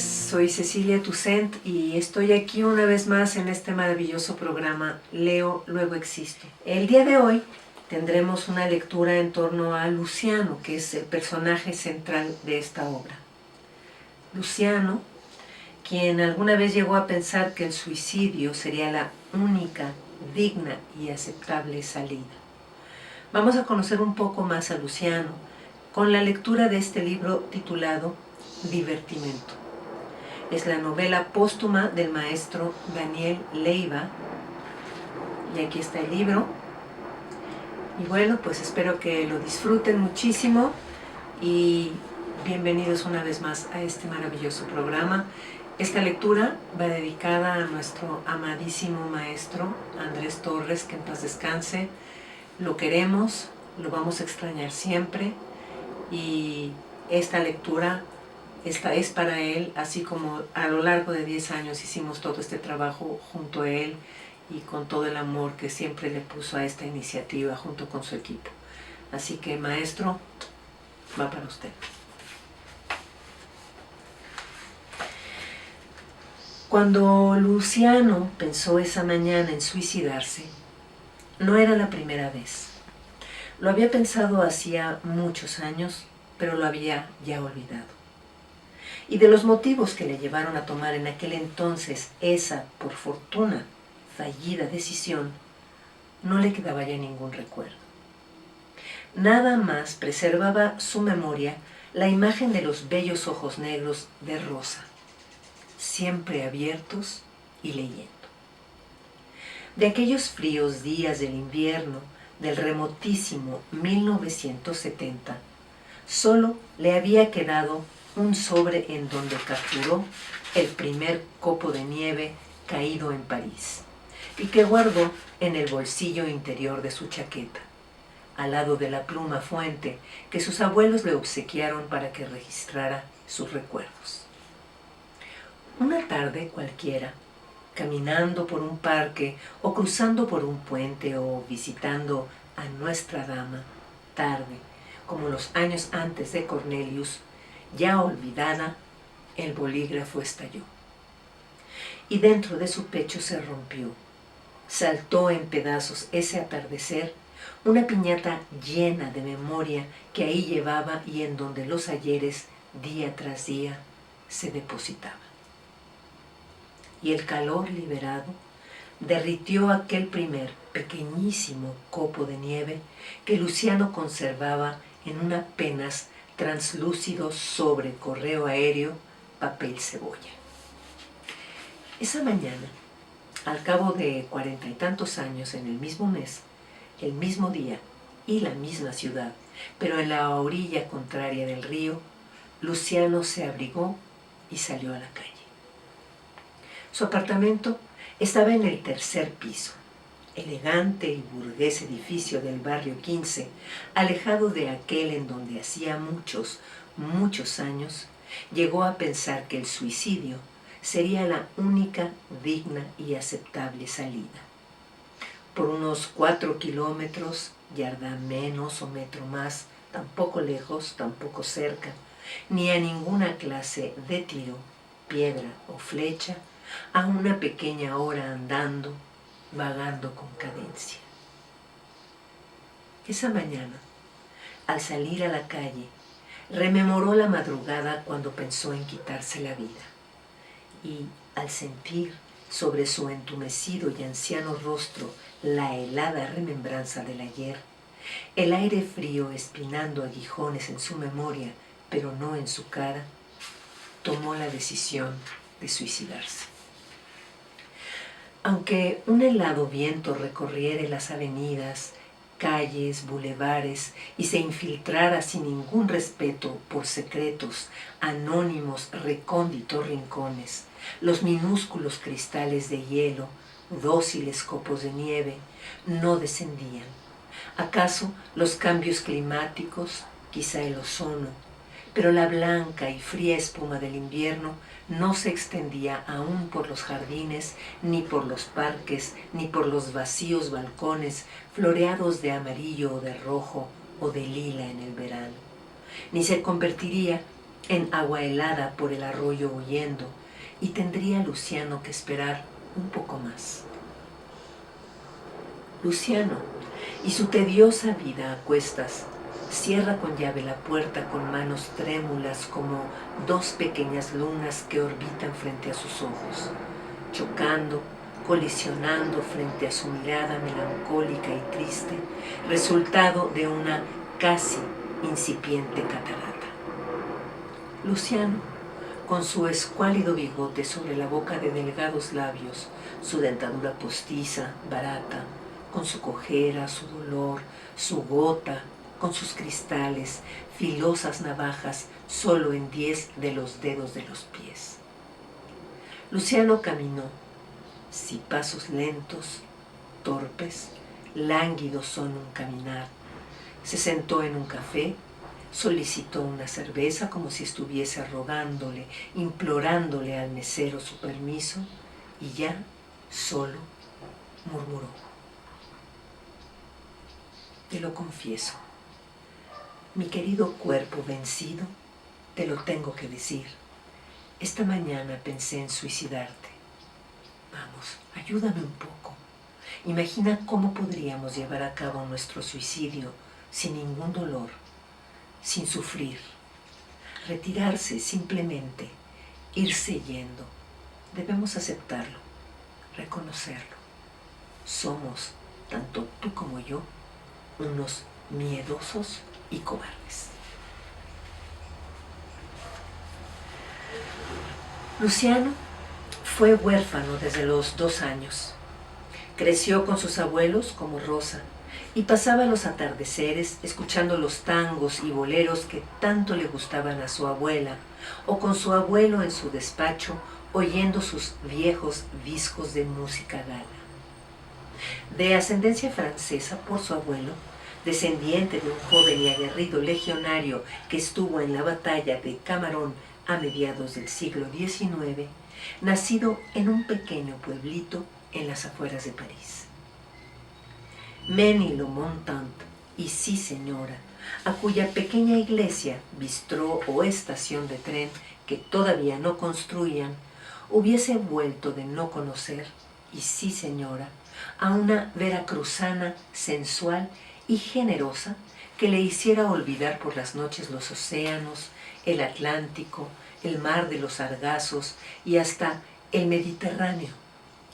soy Cecilia Toussaint y estoy aquí una vez más en este maravilloso programa Leo, luego existo. El día de hoy tendremos una lectura en torno a Luciano, que es el personaje central de esta obra. Luciano, quien alguna vez llegó a pensar que el suicidio sería la única, digna y aceptable salida. Vamos a conocer un poco más a Luciano con la lectura de este libro titulado Divertimento. Es la novela póstuma del maestro Daniel Leiva. Y aquí está el libro. Y bueno, pues espero que lo disfruten muchísimo y bienvenidos una vez más a este maravilloso programa. Esta lectura va dedicada a nuestro amadísimo maestro Andrés Torres, que en paz descanse. Lo queremos, lo vamos a extrañar siempre y esta lectura esta es para él, así como a lo largo de 10 años hicimos todo este trabajo junto a él y con todo el amor que siempre le puso a esta iniciativa junto con su equipo. Así que, maestro, va para usted. Cuando Luciano pensó esa mañana en suicidarse, no era la primera vez. Lo había pensado hacía muchos años, pero lo había ya olvidado. Y de los motivos que le llevaron a tomar en aquel entonces esa, por fortuna, fallida decisión, no le quedaba ya ningún recuerdo. Nada más preservaba su memoria la imagen de los bellos ojos negros de Rosa, siempre abiertos y leyendo. De aquellos fríos días del invierno del remotísimo 1970, solo le había quedado un sobre en donde capturó el primer copo de nieve caído en París y que guardó en el bolsillo interior de su chaqueta, al lado de la pluma fuente que sus abuelos le obsequiaron para que registrara sus recuerdos. Una tarde cualquiera, caminando por un parque o cruzando por un puente o visitando a Nuestra Dama, tarde, como los años antes de Cornelius, ya olvidada, el bolígrafo estalló. Y dentro de su pecho se rompió. Saltó en pedazos ese atardecer, una piñata llena de memoria que ahí llevaba y en donde los ayeres, día tras día, se depositaban. Y el calor liberado derritió aquel primer pequeñísimo copo de nieve que Luciano conservaba en un apenas translúcido sobre correo aéreo papel cebolla. Esa mañana, al cabo de 40 y tantos años, en el mismo mes, el mismo día y la misma ciudad, pero en la orilla contraria del río, Luciano se abrigó y salió a la calle. Su apartamento estaba en el tercer piso, elegante y burgués edificio del barrio 15, alejado de aquel en donde hacía muchos años, llegó a pensar que el suicidio sería la única digna y aceptable salida. Por unos 4 kilómetros, yarda menos o metro más, tampoco lejos, tampoco cerca, ni a ninguna clase de tiro, piedra o flecha, a una pequeña hora andando, vagando con cadencia. Esa mañana, al salir a la calle, rememoró la madrugada cuando pensó en quitarse la vida y, al sentir sobre su entumecido y anciano rostro la helada remembranza del ayer, el aire frío espinando aguijones en su memoria, pero no en su cara, tomó la decisión de suicidarse. Aunque un helado viento recorriera las avenidas, calles, bulevares y se infiltrara sin ningún respeto por secretos, anónimos, recónditos rincones, los minúsculos cristales de hielo, dóciles copos de nieve, no descendían. ¿Acaso los cambios climáticos, quizá el ozono? Pero la blanca y fría espuma del invierno no se extendía aún por los jardines, ni por los parques, ni por los vacíos balcones floreados de amarillo o de rojo o de lila en el verano, ni se convertiría en agua helada por el arroyo huyendo, y tendría Luciano que esperar un poco más. Luciano y su tediosa vida a cuestas cierra con llave la puerta con manos trémulas como dos pequeñas lunas que orbitan frente a sus ojos, chocando, colisionando frente a su mirada melancólica y triste, resultado de una casi incipiente catarata. Luciano, con su escuálido bigote sobre la boca de delgados labios, su dentadura postiza, barata, con su cojera, su dolor, su gota, con sus cristales, filosas navajas solo en 10 de los dedos de los pies. Luciano caminó, si pasos lentos, torpes, lánguidos son un caminar. Se sentó en un café, solicitó una cerveza como si estuviese rogándole, implorándole al mesero su permiso, y ya, solo, murmuró: te lo confieso, mi querido cuerpo vencido, te lo tengo que decir. Esta mañana pensé en suicidarte. Vamos, ayúdame un poco. Imagina cómo podríamos llevar a cabo nuestro suicidio sin ningún dolor, sin sufrir. Retirarse simplemente, irse yendo. Debemos aceptarlo, reconocerlo. Somos, tanto tú como yo, unos miedosos y cobardes. Luciano fue huérfano desde los 2 años. Creció con sus abuelos como Rosa y pasaba los atardeceres escuchando los tangos y boleros que tanto le gustaban a su abuela, o con su abuelo en su despacho oyendo sus viejos discos de música gala. De ascendencia francesa por su abuelo, descendiente de un joven y aguerrido legionario que estuvo en la batalla de Camarón a mediados del siglo XIX, nacido en un pequeño pueblito en las afueras de París. Ménilmontant y Sí Señora, a cuya pequeña iglesia, bistró o estación de tren que todavía no construían, hubiese vuelto de no conocer, y Sí Señora, a una veracruzana sensual y generosa que le hiciera olvidar por las noches los océanos, el Atlántico, el mar de los sargazos y hasta el Mediterráneo,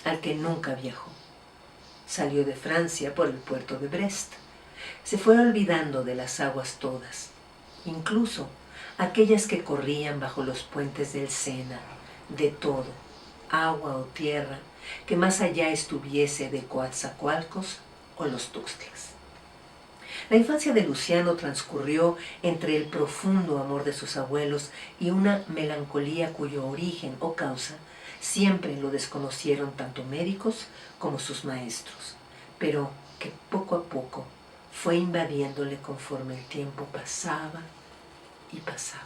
al que nunca viajó. Salió de Francia por el puerto de Brest. Se fue olvidando de las aguas todas, incluso aquellas que corrían bajo los puentes del Sena, de todo, agua o tierra, que más allá estuviese de Coatzacoalcos o los Tuxtlas. La infancia de Luciano transcurrió entre el profundo amor de sus abuelos y una melancolía cuyo origen o causa siempre lo desconocieron tanto médicos como sus maestros, pero que poco a poco fue invadiéndole conforme el tiempo pasaba y pasaba.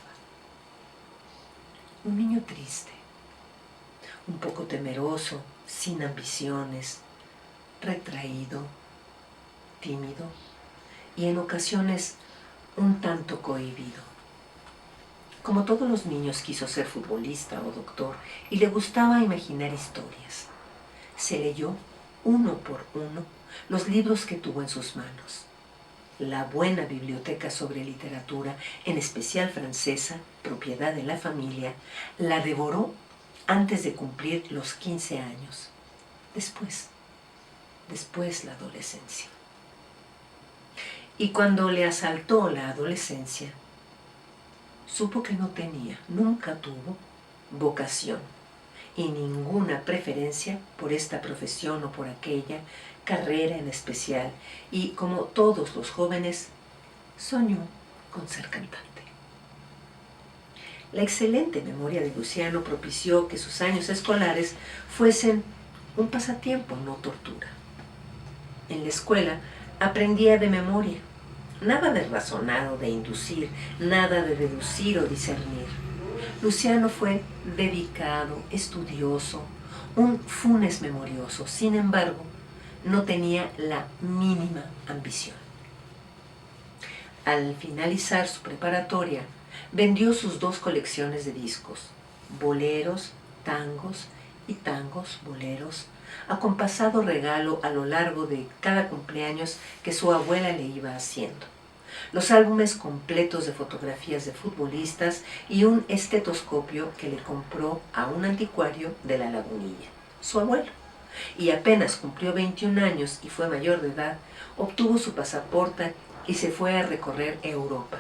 Un niño triste, un poco temeroso, sin ambiciones, retraído, tímido y en ocasiones un tanto cohibido. Como todos los niños, quiso ser futbolista o doctor y le gustaba imaginar historias. Se leyó uno por uno los libros que tuvo en sus manos. La buena biblioteca sobre literatura, en especial francesa, propiedad de la familia, la devoró antes de cumplir los 15 años. Después la adolescencia. Y cuando le asaltó la adolescencia, supo que no tenía, nunca tuvo, vocación y ninguna preferencia por esta profesión o por aquella carrera en especial, y como todos los jóvenes, soñó con ser cantante. La excelente memoria de Luciano propició que sus años escolares fuesen un pasatiempo, no tortura. En la escuela aprendía de memoria, nada de razonar o de inducir, nada de deducir o discernir. Luciano fue dedicado, estudioso, un Funes memorioso. Sin embargo, no tenía la mínima ambición. Al finalizar su preparatoria, Vendió sus 2 colecciones de discos, boleros, tangos y tangos, boleros, acompasado regalo a lo largo de cada cumpleaños que su abuela le iba haciendo. Los álbumes completos de fotografías de futbolistas y un estetoscopio que le compró a un anticuario de La Lagunilla, su abuelo. Y apenas cumplió 21 años y fue mayor de edad, obtuvo su pasaporte y se fue a recorrer Europa,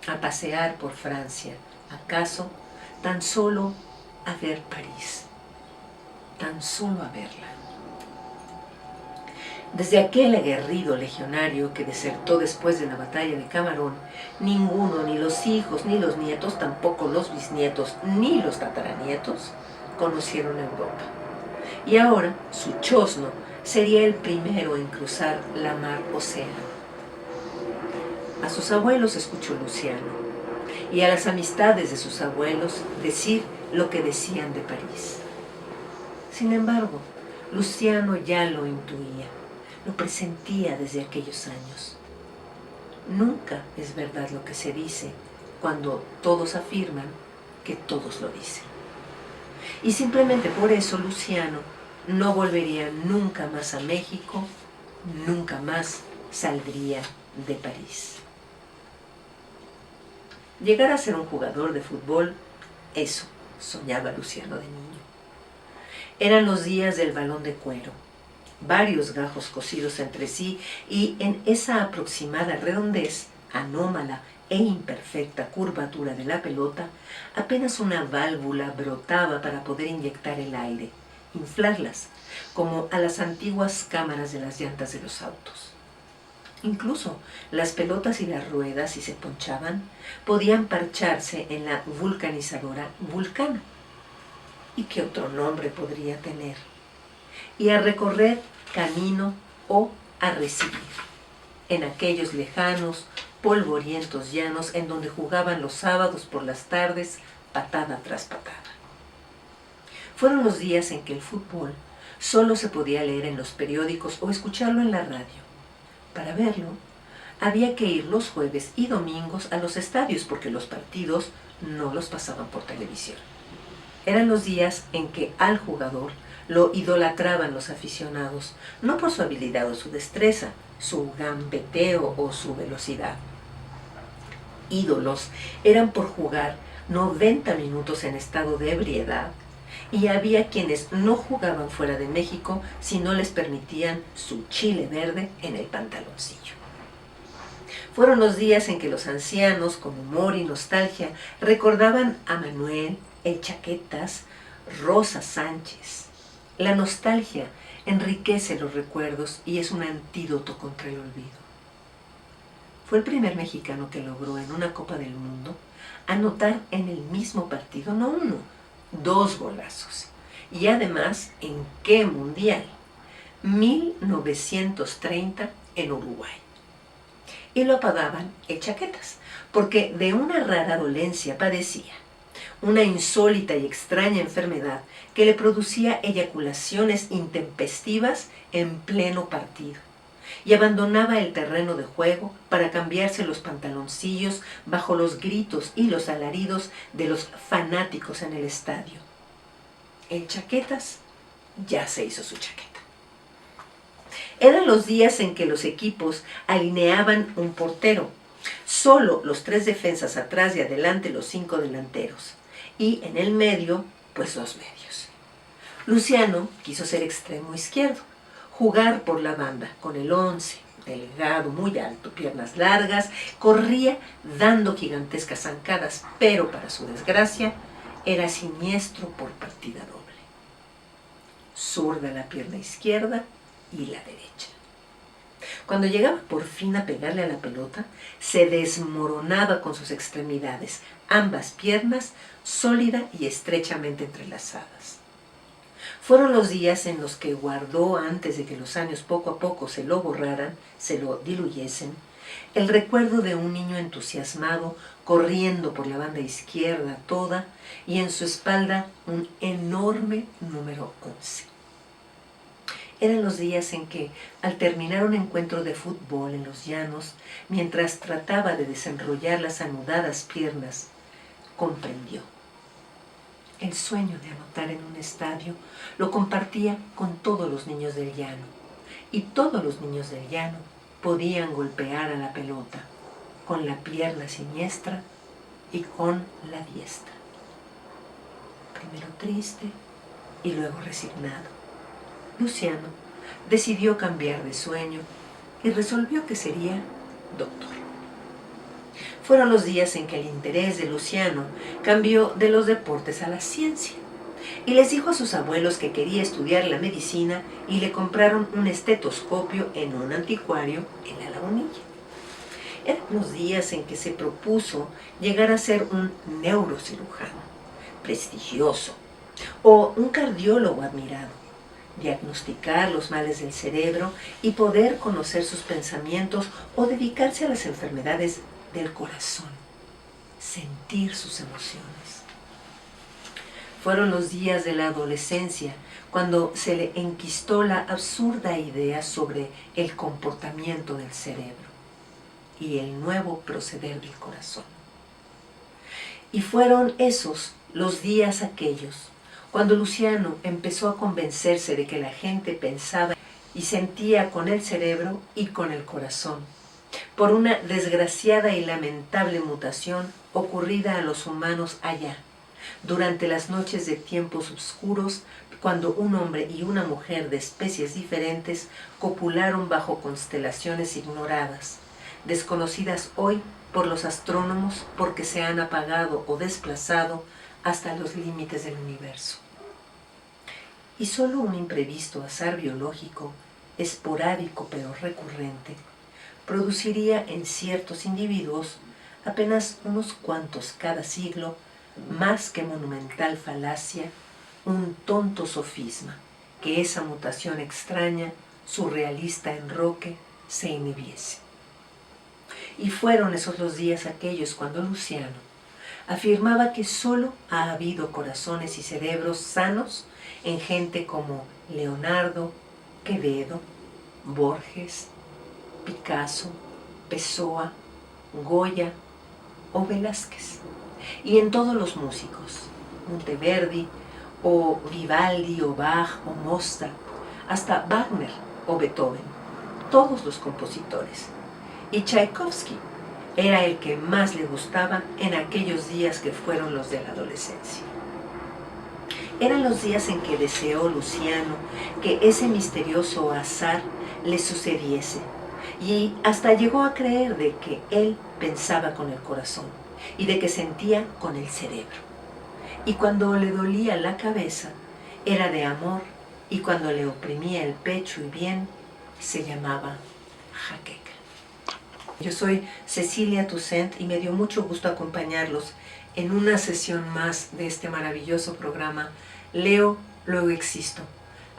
a pasear por Francia, acaso tan solo a ver París, tan solo a verla. Desde aquel aguerrido legionario que desertó después de la batalla de Camarón, ninguno, ni los hijos, ni los nietos, tampoco los bisnietos, ni los tataranietos, conocieron Europa. Y ahora su chosno sería el primero en cruzar la mar Océano. A sus abuelos escuchó Luciano, y a las amistades de sus abuelos decir lo que decían de París. Sin embargo, Luciano ya lo intuía, lo presentía desde aquellos años. Nunca es verdad lo que se dice cuando todos afirman que todos lo dicen. Y simplemente por eso Luciano no volvería nunca más a México, nunca más saldría de París. Llegar a ser un jugador de fútbol, eso soñaba Luciano de niño. Eran los días del balón de cuero, varios gajos cosidos entre sí y en esa aproximada redondez, anómala e imperfecta curvatura de la pelota, apenas una válvula brotaba para poder inyectar el aire, inflarlas, como a las antiguas cámaras de las llantas de los autos. Incluso las pelotas y las ruedas, si se ponchaban, podían parcharse en la vulcanizadora Vulcana. ¿Y qué otro nombre podría tener? Y a recorrer camino o a recibir, en aquellos lejanos, polvorientos llanos en donde jugaban los sábados por las tardes, patada tras patada. Fueron los días en que el fútbol solo se podía leer en los periódicos o escucharlo en la radio. Para verlo, había que ir los jueves y domingos a los estadios porque los partidos no los pasaban por televisión. Eran los días en que al jugador lo idolatraban los aficionados, no por su habilidad o su destreza, su gambeteo o su velocidad. Ídolos eran por jugar 90 minutos en estado de ebriedad, y había quienes no jugaban fuera de México si no les permitían su chile verde en el pantaloncillo. Fueron los días en que los ancianos, con humor y nostalgia, recordaban a Manuel, el Chaquetas, Rosa Sánchez. La nostalgia enriquece los recuerdos y es un antídoto contra el olvido. Fue el primer mexicano que logró en una Copa del Mundo anotar en el mismo partido, no uno, 2 golazos. Y además, ¿en qué mundial? 1930 en Uruguay. Y lo apodaban el Chaquetas, porque de una rara dolencia padecía, una insólita y extraña enfermedad que le producía eyaculaciones intempestivas en pleno partido, y abandonaba el terreno de juego para cambiarse los pantaloncillos bajo los gritos y los alaridos de los fanáticos en el estadio. El Chaquetas ya se hizo su chaqueta. Eran los días en que los equipos alineaban un portero, solo los 3 defensas atrás y adelante los 5 delanteros, y en el medio, pues 2 medios. Luciano quiso ser extremo izquierdo, jugar por la banda con el 11, delgado, muy alto, piernas largas, corría dando gigantescas zancadas, pero para su desgracia era siniestro por partida doble. Zurda la pierna izquierda y la derecha. Cuando llegaba por fin a pegarle a la pelota, se desmoronaba con sus extremidades, ambas piernas sólida y estrechamente entrelazadas. Fueron los días en los que guardó, antes de que los años poco a poco se lo borraran, se lo diluyesen, el recuerdo de un niño entusiasmado corriendo por la banda izquierda toda y en su espalda un enorme número 11. Eran los días en que, al terminar un encuentro de fútbol en los llanos, mientras trataba de desenrollar las anudadas piernas, comprendió. El sueño de anotar en un estadio lo compartía con todos los niños del llano, y todos los niños del llano podían golpear a la pelota con la pierna siniestra y con la diestra. Primero triste y luego resignado, Luciano decidió cambiar de sueño y resolvió que sería doctor. Fueron los días en que el interés de Luciano cambió de los deportes a la ciencia, y les dijo a sus abuelos que quería estudiar la medicina y le compraron un estetoscopio en un anticuario en La Lagunilla. Eran los días en que se propuso llegar a ser un neurocirujano prestigioso o un cardiólogo admirado, diagnosticar los males del cerebro y poder conocer sus pensamientos o dedicarse a las enfermedades del corazón, sentir sus emociones. Fueron los días de la adolescencia cuando se le enquistó la absurda idea sobre el comportamiento del cerebro y el nuevo proceder del corazón. Y fueron esos los días aquellos cuando Luciano empezó a convencerse de que la gente pensaba y sentía con el cerebro y con el corazón, por una desgraciada y lamentable mutación ocurrida a los humanos allá, durante las noches de tiempos oscuros, cuando un hombre y una mujer de especies diferentes copularon bajo constelaciones ignoradas, desconocidas hoy por los astrónomos porque se han apagado o desplazado hasta los límites del universo. Y solo un imprevisto azar biológico, esporádico pero recurrente, produciría en ciertos individuos, apenas unos cuantos cada siglo, más que monumental falacia, un tonto sofisma, que esa mutación extraña, surrealista enroque, se inhibiese. Y fueron esos los días aquellos cuando Luciano afirmaba que solo ha habido corazones y cerebros sanos en gente como Leonardo, Quevedo, Borges, Picasso, Pessoa, Goya o Velázquez, y en todos los músicos, Monteverdi o Vivaldi o Bach o Mozart, hasta Wagner o Beethoven, todos los compositores. Y Tchaikovsky era el que más le gustaba en aquellos días que fueron los de la adolescencia. Eran los días en que deseó Luciano que ese misterioso azar le sucediese, y hasta llegó a creer de que él pensaba con el corazón y de que sentía con el cerebro. Y cuando le dolía la cabeza, era de amor, y cuando le oprimía el pecho y bien, se llamaba jaqueca. Yo soy Cecilia Toussaint y me dio mucho gusto acompañarlos en una sesión más de este maravilloso programa Leo, luego existo.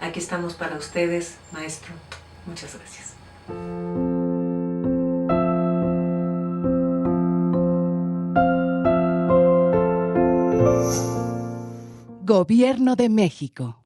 Aquí estamos para ustedes, maestro. Muchas gracias. Gobierno de México.